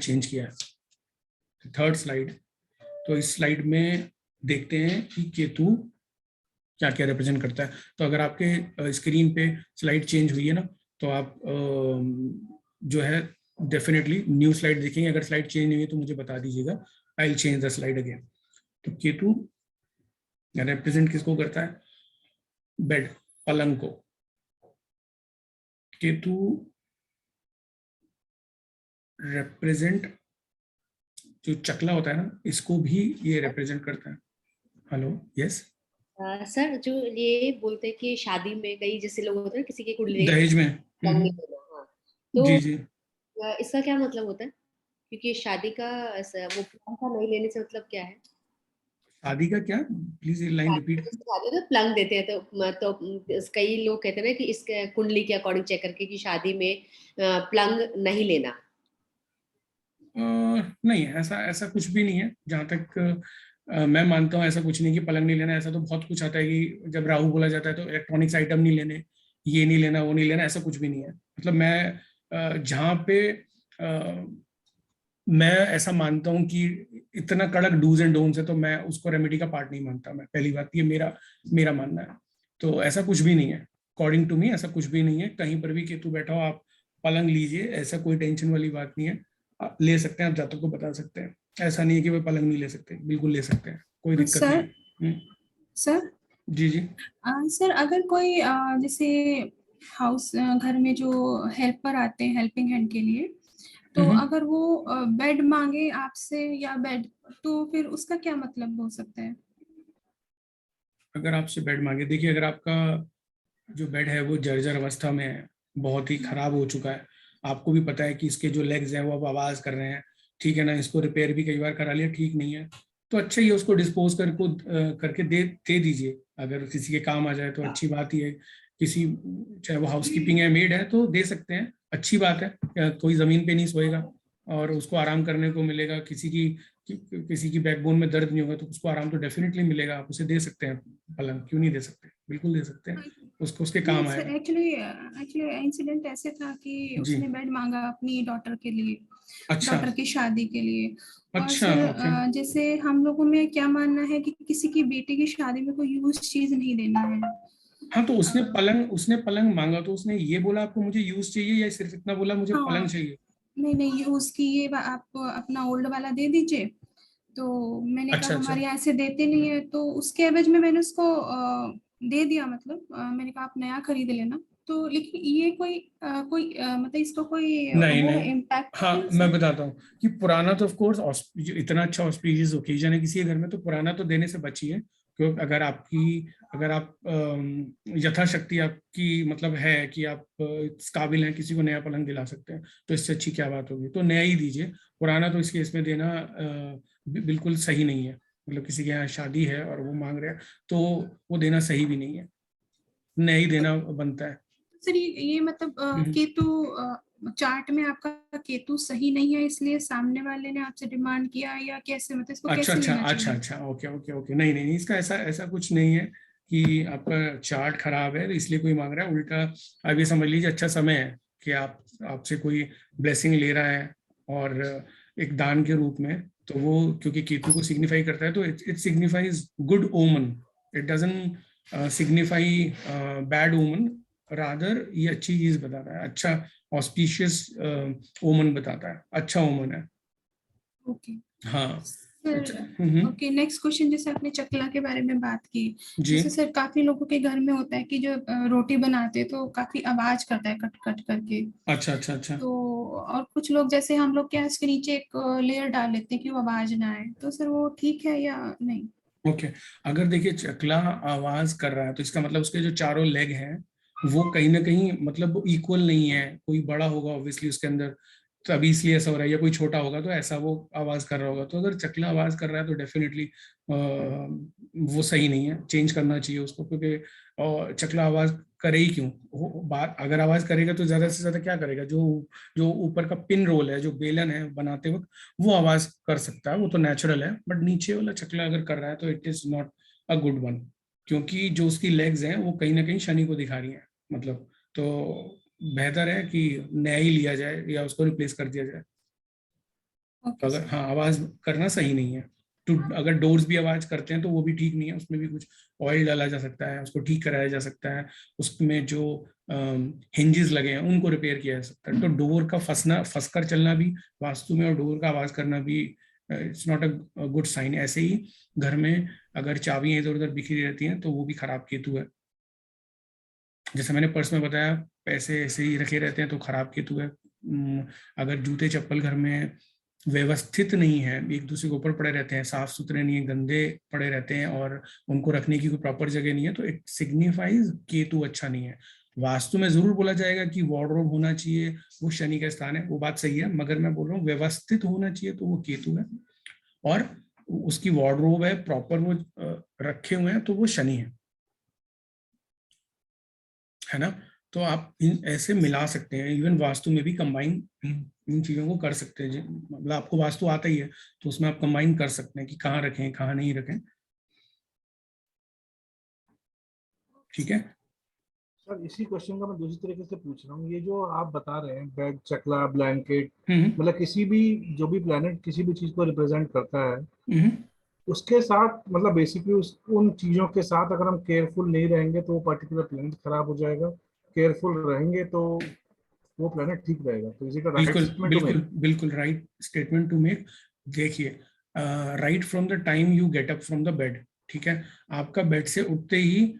Change किया है। Third slide, तो इस स्लाइड में देखते हैं कि केतु क्या क्या रिप्रेजेंट करता है। तो अगर आपके स्क्रीन पे स्लाइड चेंज हुई है ना, तो आप जो है डेफिनेटली न्यू स्लाइड देखेंगे। अगर स्लाइड चेंज नहीं हुई तो मुझे बता दीजिएगा, I will change the slide again. तो केतु रिप्रेजेंट किसको करता है? बेड, पलंग को। केतु रिप्रेजेंट जो चकला होता है ना, इसको भी ये रिप्रेजेंट करता है। Hello, yes. सर जो ये बोलते हैं कि शादी में कई जैसे लोग होते हैं किसी की कुंडली दहेज में। पलंग नहीं देना, हाँ, तो जी जी। इसका क्या मतलब होता है? क्योंकि शादी का वो प्लंग का नहीं लेने से मतलब क्या है? शादी का क्या? प्लीज लाइन शादी में रिपीट। जैसे शादी में प्लंग देते हैं तो कई लोग कहते हैं ना कि इस कुंडली के अकॉर्डिंग चेक करके कि शादी में प्लंग नहीं लेना। नहीं, ऐसा ऐसा कुछ भी नहीं है। जहाँ तक मैं मानता हूँ, ऐसा कुछ नहीं कि पलंग नहीं लेना। ऐसा तो बहुत कुछ आता है कि जब राहु बोला जाता है तो इलेक्ट्रॉनिक्स आइटम नहीं लेने, ये नहीं लेना, वो नहीं लेना, ऐसा कुछ भी नहीं है। मतलब मैं जहाँ पे मैं ऐसा मानता हूँ कि इतना कड़क डूज एंड डोंट्स है, तो मैं उसको रेमेडी का पार्ट नहीं मानता। मैं पहली बात, ये मेरा मेरा मानना है। तो ऐसा कुछ भी नहीं है, अकॉर्डिंग टू मी ऐसा कुछ भी नहीं है। कहीं पर भी केतु बैठा हो, आप पलंग लीजिए, ऐसा कोई टेंशन वाली बात नहीं है। आप ले सकते हैं, आप जातक को बता सकते हैं। ऐसा नहीं है कि वो पलंग नहीं ले सकते, बिल्कुल ले सकते हैं, कोई दिक्कत नहीं सर है। सर जी जी। सर अगर कोई जैसे हाउस घर में जो हेल्पर आते हैं हेल्पिंग हैंड के लिए, तो अगर वो बेड मांगे आपसे या बेड, तो फिर उसका क्या मतलब हो सकता है? अगर आपसे बेड मांगे, देखिए, अगर आपका जो बेड है वो जर्जर अवस्था में है, बहुत ही खराब हो चुका है, आपको भी पता है कि इसके जो लेग्स हैं वो अब आवाज कर रहे हैं, ठीक है ना, इसको रिपेयर भी कई बार करा लिया, ठीक नहीं है, तो अच्छा ही है उसको डिस्पोज करके दे दीजिए। अगर किसी के काम आ जाए तो अच्छी बात ही है। किसी, चाहे वो हाउसकीपिंग है, मेड है, तो दे सकते हैं, अच्छी बात है। कोई जमीन पे नहीं सोएगा और उसको आराम करने को मिलेगा। किसी की बैकबोन में दर्द नहीं होगा तो उसको आराम तो डेफिनेटली मिलेगा। आप उसे दे सकते हैं पलंग, क्यों नहीं दे सकते, बिल्कुल दे सकते हैं, उसको उसके नहीं काम सर, आएगा। एक्चुअली एक्चुअली इंसिडेंट ऐसे था कि जी। उसने बेड मांगा अपनी डॉटर के लिए, अच्छा डॉटर की शादी के लिए। और अच्छा। Sir okay. जैसे हम लोगों में क्या मानना है कि किसी की बेटी की शादी में कोई यूज चीज नहीं देना है। हाँ, तो उसने पलंग मांगा तो उसने ये बोला आपको मुझे यूज चाहिए, या सिर्फ इतना बोला मुझे पलंग हाँ, चाहिए? नहीं नहीं, यूज की ये आप अपना ओल्ड वाला दे दीजिए। तो मैंने कहा अच्छा अच्छा। हमारे यहाँ ऐसे देते नहीं है, तो उसके एवज में मैंने उसको दे दिया। मतलब मैंने कहा आप नया खरीद लेना। तो लेकिन ये मतलब इसको कोई नहीं वो नहीं। इम्पैक्ट हाँ, है मैं सर? बताता हूँ कि पुराना तो ऑफ कोर्स, इतना अच्छा ऑस्पिशियस ओकेजन है किसी के घर में, तो पुराना तो देने से बचिए। क्योंकि अगर आप यथाशक्ति आपकी मतलब है कि आप इस काबिल हैं, किसी को नया पलंग दिला सकते हैं, तो इससे अच्छी क्या बात होगी। तो नया ही दीजिए। पुराना तो इस केस में देना बिल्कुल सही नहीं है। मतलब किसी के यहाँ शादी है और वो मांग रहे हैं, तो वो देना सही भी नहीं है, नया ही देना बनता है। सर ये मतलब केतु चार्ट में आपका केतु सही नहीं है, इसलिए सामने वाले ने आपसे डिमांड किया, या कैसे, मतलब इसको अच्छा कैसे अच्छा लेना अच्छा चाहिए? अच्छा, ओके ओके ओके। नहीं नहीं नहीं, इसका ऐसा ऐसा कुछ नहीं है कि आपका चार्ट खराब है तो इसलिए कोई मांग रहा है। उल्टा आप ये समझ लीजिए, अच्छा समय है कि आपसे कोई ब्लेसिंग ले रहा है, और एक दान के रूप में। तो वो क्योंकि केतु को सिग्निफाई करता है, तो इट सिग्निफाइज गुड ओमन। इट डजंट सिग्निफाई बैड ओमन। रादर ये अच्छी चीज बताता है, अच्छा ऑस्पिशियस ओमन बताता है, अच्छा ओमन है। ओके हाँ। सर। अच्छा, ओके, नेक्स्ट क्वेश्चन, जैसे आपने चकला के बारे में बात की, जी। जैसे सर काफी लोगों के घर में होता है कि जो रोटी बनाते हैं तो काफी आवाज करता है कट कट करके। अच्छा अच्छा अच्छा। तो और कुछ लोग, जैसे हम लोग क्या इसके नीचे एक लेयर डाल लेते हैं कि वो आवाज ना आए, तो सर वो ठीक है या नहीं? ओके। अगर देखिए चकला आवाज कर रहा है तो इसका मतलब उसके जो चारों लेग हैं वो कहीं ना कहीं मतलब इक्वल नहीं है। कोई बड़ा होगा ऑब्वियसली उसके अंदर, तो अभी इसलिए ऐसा हो रहा है, या कोई छोटा होगा तो ऐसा वो आवाज कर रहा होगा। तो अगर चकला आवाज कर रहा है तो डेफिनेटली वो सही नहीं है, चेंज करना चाहिए उसको। क्योंकि चकला आवाज करे ही क्यों? बात अगर आवाज करेगा तो ज्यादा से ज्यादा क्या करेगा? जो जो ऊपर का पिन रोल है, जो बेलन है बनाते वक्त, वो आवाज कर सकता है, वो तो नेचुरल है। बट नीचे वाला चकला अगर कर रहा है तो it is not a good one, क्योंकि जो उसकी लेग्स हैं वो कहीं ना कहीं शनि को दिखा रही हैं। मतलब तो बेहतर है कि नया ही लिया जाए या उसको रिप्लेस कर दिया जाए। ओके अगर सर। हाँ आवाज करना सही नहीं है। तो अगर डोर्स भी आवाज करते हैं तो वो भी ठीक नहीं है, उसमें भी कुछ ऑयल डाला जा सकता है, उसको ठीक कराया जा सकता है, उसमें जो हिंजेस लगे हैं उनको रिपेयर किया जा सकता है। तो डोर का फंसकर चलना भी वास्तु में, और डोर का आवाज करना भी it's not a good sign. ऐसे ही घर में अगर चाबियां इधर उधर बिखरी रहती हैं तो वो भी खराब केतु है। जैसे मैंने पर्स में बताया, पैसे ऐसे ही रखे रहते हैं तो खराब केतु है। अगर जूते चप्पल घर में व्यवस्थित नहीं है, एक दूसरे के ऊपर पड़े रहते हैं, साफ सुथरे नहीं है, गंदे पड़े रहते हैं, और उनको रखने की कोई प्रॉपर जगह नहीं है, तो इट सिग्निफाइज केतु अच्छा नहीं है। वास्तु में जरूर बोला जाएगा कि वार्डरोब होना चाहिए, वो शनि का स्थान है, वो बात सही है, मगर मैं बोल रहा हूँ व्यवस्थित होना चाहिए तो वो केतु है। और उसकी वार्डरोब है प्रॉपर, वो रखे हुए हैं तो वो शनि है ना। तो आप ऐसे मिला सकते हैं, इवन वास्तु में भी कंबाइन इन चीजों को कर सकते हैं। मतलब आपको वास्तु आता ही है तो उसमें आप कंबाइन कर सकते हैं कि कहाँ रखें कहाँ नहीं रखें। ठीक है। सर इसी क्वेश्चन का मैं दूसरी तरीके से पूछ रहा हूँ, ये जो आप बता रहे हैं बेड, चकला, ब्लैंकेट, हम्म मतलब किसी भी जो भी प्लेनेट किसी भी चीज को रिप्रेजेंट करता है, हम्म उसके साथ मतलब बेसिकली उस उन चीजों के साथ अगर हम केयरफुल नहीं रहेंगे तो वो पर्टिकुलर प्लेनेट खराब हो जाएगा, केयरफुल रहेंगे तो वो प्लेनेट ठीक रहेगा। तो इसी का राइट बिल्कुल स्टेटमेंट टू बिल्कुल मेक। बिल्कुल राइट स्टेटमेंट टू मेक। देखिए, right from the time you get up from the bed, ठीक है, आपका बेड से उठते ही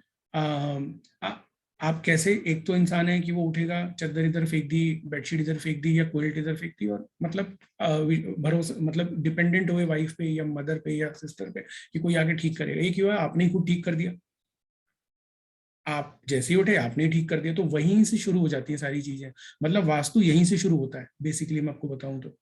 आप कैसे, एक तो इंसान है कि वो उठेगा, चादर इधर फेंक दी, बेडशीट इधर फेंक दी, या कोल्ड इधर फेंक दी, और मतलब भरोसा, मतलब डिपेंडेंट हुए वाइफ पे या मदर पे या सिस्टर पे कि कोई आके ठीक करेगा। एक ही हुआ आपने ही खुद ठीक कर दिया, आप जैसे ही उठे आपने ही ठीक कर दिया, तो वहीं से शुरू हो जाती है सारी चीजें। मतलब वास्तु यहीं से शुरू होता है बेसिकली, मैं आपको बताऊं तो।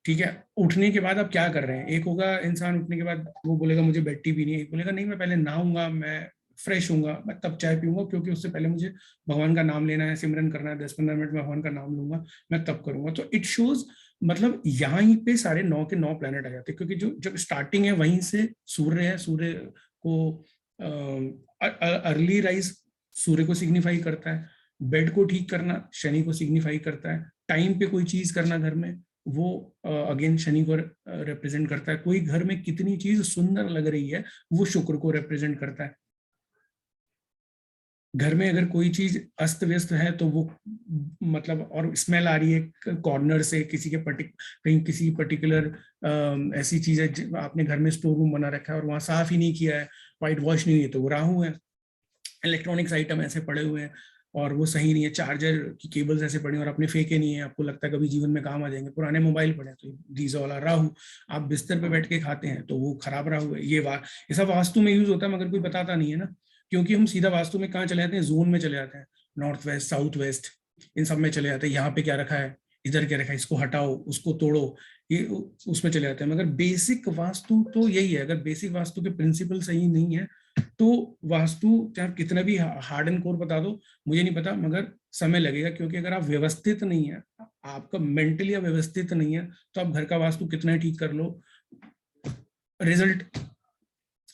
ठीक है, उठने के बाद आप क्या कर रहे हैं, एक होगा इंसान उठने के बाद वो बोलेगा मुझे बेड टी पीनी है, एक बोलेगा नहीं मैं पहले नहाऊंगा, मैं फ्रेश होऊंगा, मैं तब चाय पीऊंगा, क्योंकि उससे पहले मुझे भगवान का नाम लेना है, सिमरन करना है, 10-15 मिनट में भगवान का नाम लूंगा, मैं तब करूंगा। तो इट शोज, मतलब यहाँ ही पे सारे 9 के 9 प्लेनेट आ जाते हैं, क्योंकि जो जब स्टार्टिंग है वहीं से सूर्य है। सूर्य को अर्ली राइज सूर्य को सिग्निफाई करता है, बेड को ठीक करना शनि को सिग्निफाई करता है, टाइम पे कोई चीज करना घर में वो अगेन शनि को रिप्रेजेंट करता है, कोई घर में कितनी चीज सुंदर लग रही है वो शुक्र को रिप्रेजेंट करता है। घर में अगर कोई चीज अस्त व्यस्त है तो वो मतलब, और स्मेल आ रही है कॉर्नर से किसी के कहीं किसी पर्टिकुलर ऐसी चीज है, आपने घर में स्टोर रूम बना रखा है और वहां साफ ही नहीं किया है, व्हाइट वॉश नहीं है, तो वो राहु है। इलेक्ट्रॉनिक्स आइटम ऐसे पड़े हुए हैं और वो सही नहीं है, चार्जर की केबल्स ऐसे पड़ी और आपने फेंके नहीं है, आपको लगता है कभी जीवन में काम आ जाएंगे, पुराने मोबाइल पड़े हैं, तो दीज ऑल आर राहु। आप बिस्तर पे बैठ के खाते हैं तो वो खराब राहु है। ये सब वास्तु में यूज होता है, मगर कोई बताता नहीं है ना, क्योंकि हम सीधा वास्तु में कहाँ चले जाते हैं, जोन में चले जाते हैं, नॉर्थ वेस्ट साउथ वेस्ट इन सब में चले जाते हैं, यहाँ पे क्या रखा है, इधर क्या रखा है, इसको हटाओ उसको तोड़ो, ये उसमें चले जाते हैं। मगर बेसिक वास्तु तो यही है, अगर बेसिक वास्तु के प्रिंसिपल सही नहीं है तो वास्तु चाहे कितना भी हार्ड एंड कोर बता दो, मुझे नहीं पता, मगर समय लगेगा, क्योंकि अगर आप व्यवस्थित नहीं है, आपका मेंटली व्यवस्थित नहीं है, तो आप घर का वास्तु कितना ठीक कर लो, रिजल्ट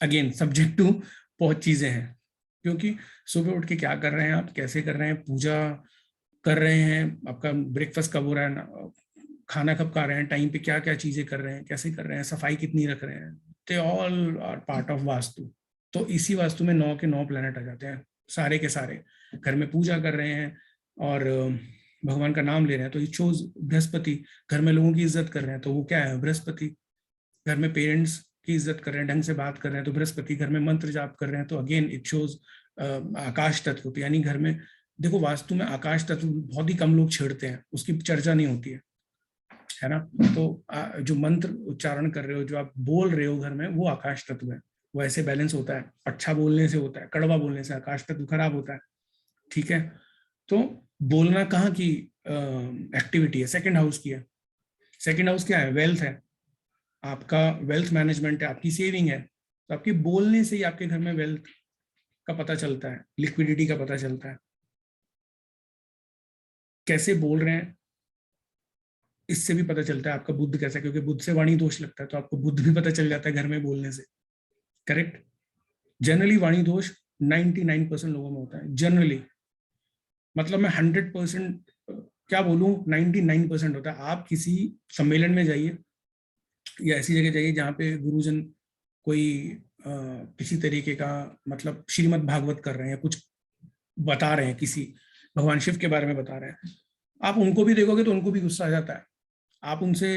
अगेन सब्जेक्ट टू बहुत चीजें हैं। क्योंकि सुबह उठ के क्या कर रहे हैं आप, कैसे कर रहे हैं, पूजा कर रहे हैं, आपका ब्रेकफास्ट कब हो रहा है, खाना कब खा रहे हैं, टाइम पे क्या क्या चीजें कर रहे हैं, कैसे कर रहे हैं, सफाई कितनी रख रहे हैं, they all are part of Vastu. तो इसी वास्तु में 9 के 9 प्लेनेट आ जाते हैं, सारे के सारे। घर में पूजा कर रहे हैं और भगवान का नाम ले रहे हैं तो इट शोज बृहस्पति। घर में लोगों की इज्जत कर रहे हैं तो वो क्या है, बृहस्पति। घर में पेरेंट्स की इज्जत कर रहे हैं, ढंग से बात कर रहे हैं तो बृहस्पति। घर में मंत्र जाप कर रहे हैं तो अगेन इट शोज आकाश तत्व। यानी घर में देखो, वास्तु में आकाश तत्व बहुत ही कम लोग छेड़ते हैं, उसकी चर्चा नहीं होती है ना। तो जो मंत्र उच्चारण कर रहे हो, जो आप बोल रहे हो घर में, वो आकाश तत्व है, वो ऐसे बैलेंस होता है। अच्छा बोलने से होता है, कड़वा बोलने से आकाश तत्व खराब होता है। ठीक है, तो बोलना कहाँ की एक्टिविटी है, सेकंड हाउस की है। सेकंड हाउस क्या है, वेल्थ है, आपका वेल्थ मैनेजमेंट है, आपकी सेविंग है। तो आपके बोलने से ही आपके घर में वेल्थ का पता चलता है, लिक्विडिटी का पता चलता है, कैसे बोल रहे हैं इससे भी पता चलता है आपका बुद्ध कैसा है, क्योंकि बुद्ध से वाणी दोष लगता है तो आपको बुद्ध भी पता चल जाता है घर में बोलने से। करेक्ट। जनरली वाणी दोष 99% लोगों में होता है जनरली, मतलब मैं 100% क्या बोलूं, 99% होता है। आप किसी सम्मेलन में जाइए, या ऐसी जगह जाइए जहाँ पे गुरुजन कोई किसी तरीके का मतलब श्रीमद् भागवत कर रहे हैं या कुछ बता रहे हैं, किसी भगवान शिव के बारे में बता रहे हैं, आप उनको भी देखोगे तो उनको भी गुस्सा आ जाता है। आप उनसे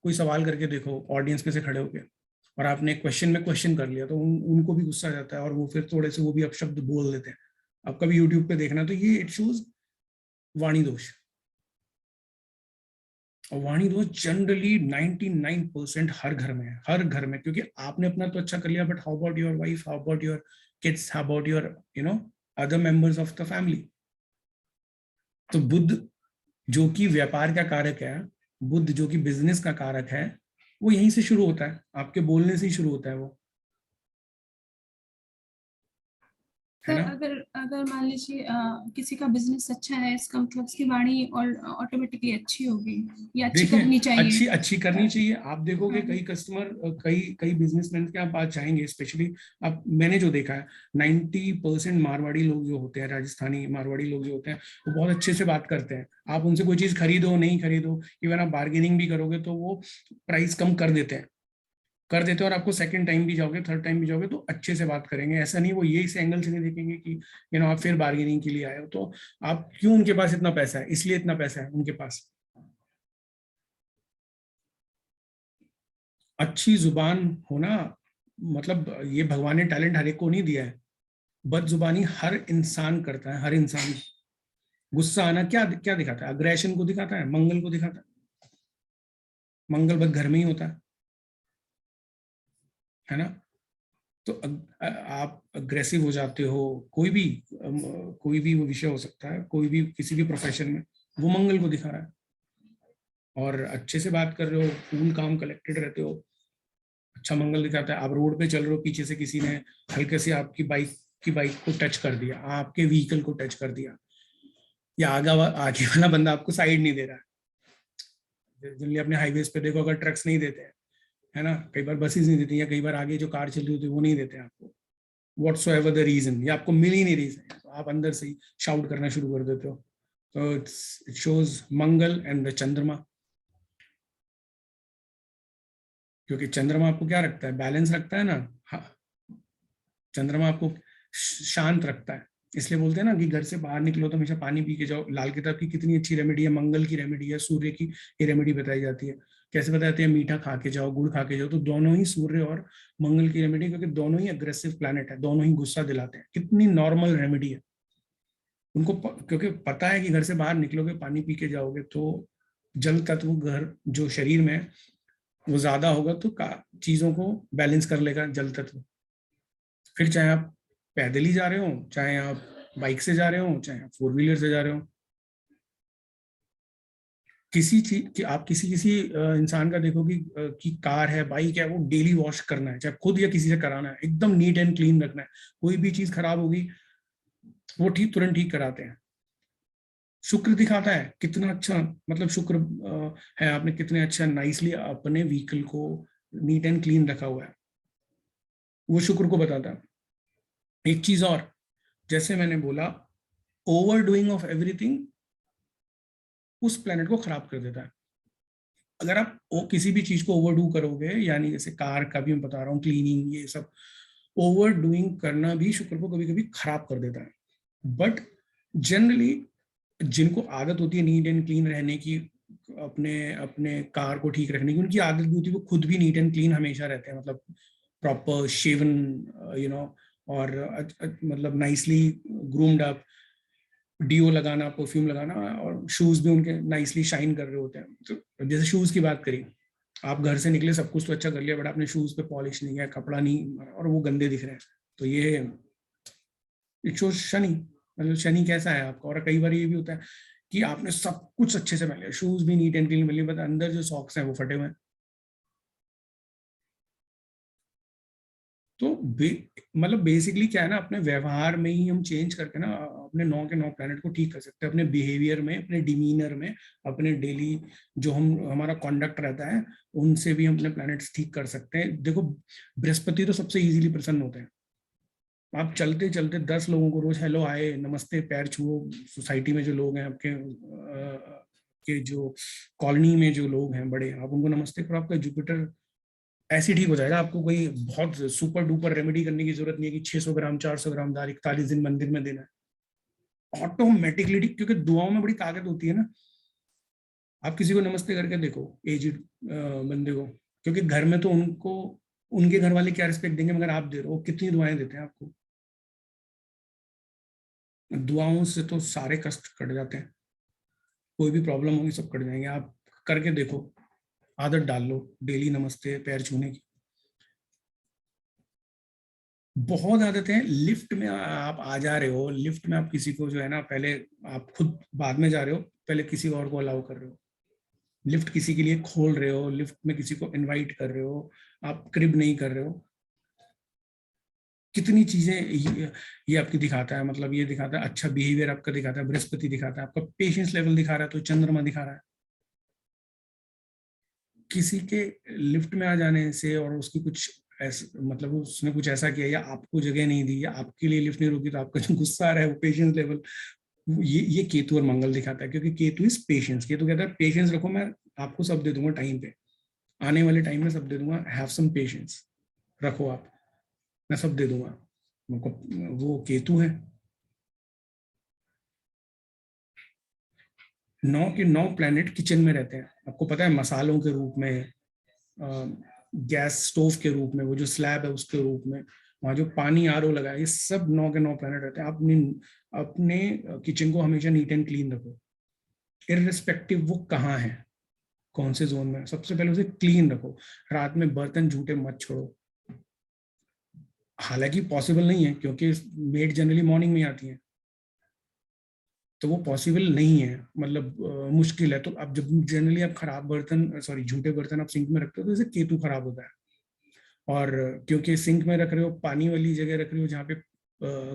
कोई सवाल करके देखो ऑडियंस में से खड़े होके, और आपने क्वेश्चन में क्वेश्चन कर लिया तो उनको भी गुस्सा आ जाता है और वो फिर थोड़े से वो भी अपशब्द बोल देते हैं। आप कभी यूट्यूब पे देखना, तो ये इट शोज वाणी दोष। और वाणी दोष जनरली 99% हर घर में है, हर घर में, क्योंकि आपने अपना तो अच्छा कर लिया, but how about your wife, how about your kids, how about your other members of the family. तो बुद्ध जो कि व्यापार का कारक है, बुद्ध जो कि बिजनेस का कारक है, वो यहीं से शुरू होता है, आपके बोलने से ही शुरू होता है वो, है सर ना। अगर अगर मान लीजिए किसी का बिजनेस अच्छा है, इसका मतलब उसकी वाणी और ऑटोमेटिकली अच्छी होगी या अच्छी देखिए, करनी चाहिए। अच्छी अच्छी करनी चाहिए। आप देखोगे हाँ। कई कस्टमर, कई कई बिजनेसमैन के आप पास जाएंगे, स्पेशली आप, मैंने जो देखा है 90% मारवाड़ी लोग जो होते हैं, राजस्थानी मारवाड़ी लोग जो होते हैं, वो बहुत अच्छे से बात करते हैं। आप उनसे कोई चीज खरीदो नहीं खरीदो, इवन आप बार्गेनिंग भी करोगे तो वो प्राइस कम कर देते हैं, और आपको सेकंड टाइम भी जाओगे, थर्ड टाइम भी जाओगे तो अच्छे से बात करेंगे। ऐसा नहीं वो ये इस एंगल से नहीं देखेंगे कि आप फिर बार्गेनिंग के लिए आए हो। तो आप क्यों, उनके पास इतना पैसा है, इसलिए इतना पैसा है उनके पास। अच्छी जुबान होना, मतलब ये भगवान ने टैलेंट हर एक को नहीं दिया है। बदजुबानी हर इंसान करता है, हर इंसान। गुस्सा आना क्या क्या दिखाता है? अग्रेशन को दिखाता है, मंगल को दिखाता है। मंगल बस घर में ही होता है ना। तो आप अग्रेसिव हो जाते हो, कोई भी वो विषय हो सकता है, कोई भी किसी भी प्रोफेशन में, वो मंगल को दिखा रहा है। और अच्छे से बात कर रहे हो, कूल काम कलेक्टेड रहते हो, अच्छा मंगल दिखाता है। आप रोड पे चल रहे हो, पीछे से किसी ने हल्के से आपकी बाइक को टच कर दिया, आपके व्हीकल को टच कर दिया, या आगे वाला बंदा आपको साइड नहीं दे रहा है। जनरली अपने हाईवेज पे देखो, अगर ट्रक्स नहीं देते हैं, है ना, कई बार बसेस नहीं देती, या कई बार आगे जो कार चल रही होती है वो नहीं देते हैं आपको, whatsoever the reason, या आपको मिल ही नहीं रही है, तो आप अंदर से ही शाउट करना शुरू कर देते हो। तो it shows Mangal and the चंद्रमा, क्योंकि चंद्रमा आपको क्या रखता है? बैलेंस रखता है ना। हाँ, चंद्रमा आपको शांत रखता है। इसलिए बोलते हैं ना कि घर से बाहर निकलो तो हमेशा पानी पी के जाओ। लाल किताब की कितनी अच्छी रेमेडी है, मंगल की रेमेडी है, सूर्य की ये रेमेडी बताई जाती है। कैसे बताते हैं? मीठा खा के जाओ, गुड़ खा के जाओ। तो दोनों ही सूर्य और मंगल की रेमेडी, क्योंकि दोनों ही अग्रेसिव प्लैनेट है, दोनों ही गुस्सा दिलाते हैं। कितनी नॉर्मल रेमेडी है उनको, क्योंकि पता है कि घर से बाहर निकलोगे, पानी पी के जाओगे तो जल तत्व घर जो शरीर में है वो ज्यादा होगा, तो चीजों को बैलेंस कर लेगा जल तत्व। फिर चाहे आप पैदल ही जा रहे हो, चाहे आप बाइक से जा रहे हो, चाहे आप 4 व्हीलर से जा रहे हो, किसी चीज कि आप किसी किसी इंसान का देखो कि कार है, बाइक है, वो डेली वॉश करना है, चाहे खुद या किसी से कराना है, एकदम नीट एंड क्लीन रखना है। कोई भी चीज खराब होगी वो तुरंत ठीक कराते हैं। शुक्र दिखाता है कितना अच्छा, मतलब शुक्र है, आपने कितने अच्छा नाइसली अपने व्हीकल को नीट एंड क्लीन रखा हुआ है, वो शुक्र को बताता है। एक चीज और, जैसे मैंने बोला, ओवर डूइंग ऑफ एवरीथिंग उस प्लेनेट को खराब कर देता है। अगर आप किसी भी चीज को ओवर डू करोगे, यानी जैसे कार का भी मैं बता रहा हूँ, क्लीनिंग, ये सब ओवर डूइंग करना भी शुक्र को कभी कभी खराब कर देता है। बट जनरली जिनको आदत होती है नीट एंड क्लीन रहने की, अपने अपने कार को ठीक रखने की, उनकी आदत भी होती है, वो खुद भी नीट एंड क्लीन हमेशा रहते हैं, मतलब प्रॉपर शेवन, और मतलब नाइसली ग्रूम्ड अप, डीओ लगाना, परफ्यूम लगाना, और शूज भी उनके नाइसली शाइन कर रहे होते हैं। तो जैसे शूज की बात करी, आप घर से निकले, सब कुछ तो अच्छा कर लिया, बट आपने शूज पे पॉलिश नहीं किया, कपड़ा नहीं, और वो गंदे दिख रहे हैं, तो ये इट शोज शनि। मतलब शनि कैसा है आपका। और कई बार ये भी होता है कि आपने सब कुछ अच्छे से पहन लिया, शूज भी नीट एंड क्लीन मिल लिया, बट अंदर जो सॉक्स हैं वो फटे हुए हैं। तो मतलब बेसिकली क्या है ना, अपने व्यवहार में ही हम चेंज करके ना अपने 9 के 9 प्लैनेट को ठीक कर सकते हैं। अपने बिहेवियर में, अपने डिमीनर में, अपने डेली जो हमारा कॉन्डक्ट रहता है, उनसे भी हम अपने प्लैनेट्स ठीक कर सकते हैं। देखो, बृहस्पति तो सबसे इजीली प्रसन्न होते हैं। आप चलते चलते 10 लोगों को रोज हेलो, हाय, नमस्ते, पैर छुओ, सोसाइटी में जो लोग हैं आपके आपके जो कॉलोनी में जो लोग हैं बड़े, आप उनको नमस्ते करो, आपका जुपिटर ऐसे ठीक हो जाएगा। आपको कोई बहुत सुपर डुपर रेमेडी करने की जरूरत नहीं है कि 600 ग्राम 400 ग्राम दाल 41 दिन मंदिर में देना है, ऑटोमेटिकली, क्योंकि दुआओं में बड़ी ताकत होती है ना। आप किसी को नमस्ते करके देखो, एजिड बंदे को, क्योंकि घर में तो उनको उनके घर वाले क्या रिस्पेक्ट देंगे, मगर आप दे रहे हो, कितनी दुआएं देते हैं आपको। दुआओं से तो सारे कष्ट कट जाते हैं, कोई भी प्रॉब्लम होगी सब कट जाएंगे। आप करके देखो, आदत डाल लो डेली नमस्ते पैर छूने की। बहुत आदत है। लिफ्ट में आप आ जा रहे हो, लिफ्ट में आप किसी को जो है ना, पहले आप खुद बाद में जा रहे हो, पहले किसी और को अलाउ कर रहे हो, लिफ्ट किसी के लिए खोल रहे हो, लिफ्ट में किसी को इनवाइट कर रहे हो, आप क्रिब नहीं कर रहे हो। कितनी चीजें ये आपकी दिखाता है, मतलब ये दिखाता है अच्छा बिहेवियर आपका, दिखाता है बृहस्पति, दिखाता है आपका पेशेंस लेवल, दिखा रहा है तो चंद्रमा दिखा रहा है। किसी के लिफ्ट में आ जाने से और उसकी कुछ ऐसा, मतलब उसने कुछ ऐसा किया या आपको जगह नहीं दी या आपके लिए लिफ्ट नहीं रुकी, तो आपका जो गुस्सा आ रहा है वो पेशेंस लेवल, ये केतु और मंगल दिखाता है। क्योंकि केतु इज पेशेंस, केतु कहता है पेशेंस रखो, मैं आपको सब दे दूंगा टाइम पे, आने वाले टाइम में सब दे दूंगा, हैव सम पेशेंस, रखो आप, मैं सब दे दूंगा। वो केतु है। 9 के 9 प्लैनेट किचन में रहते हैं, आपको पता है, मसालों के रूप में, गैस स्टोव के रूप में, वो जो स्लैब है उसके रूप में, वहां जो पानी आरओ लगा है, ये सब 9 के 9 प्लैनेट रहते हैं। अपने अपने किचन को हमेशा नीट एंड क्लीन रखो, इररिस्पेक्टिव वो कहाँ है, कौन से जोन में, सबसे पहले उसे क्लीन रखो। रात में बर्तन झूठे मत छोड़ो, हालांकि पॉसिबल नहीं है क्योंकि मेड जनरली मॉर्निंग में आती है, तो वो पॉसिबल नहीं है, मतलब मुश्किल है। तो अब जब जनरली आप खराब बर्तन, सॉरी झूठे बर्तन आप सिंक में रखते हो, तो इससे केतु खराब होता है। और क्योंकि सिंक में रख रहे हो, पानी वाली जगह रख रहे हो जहाँ पे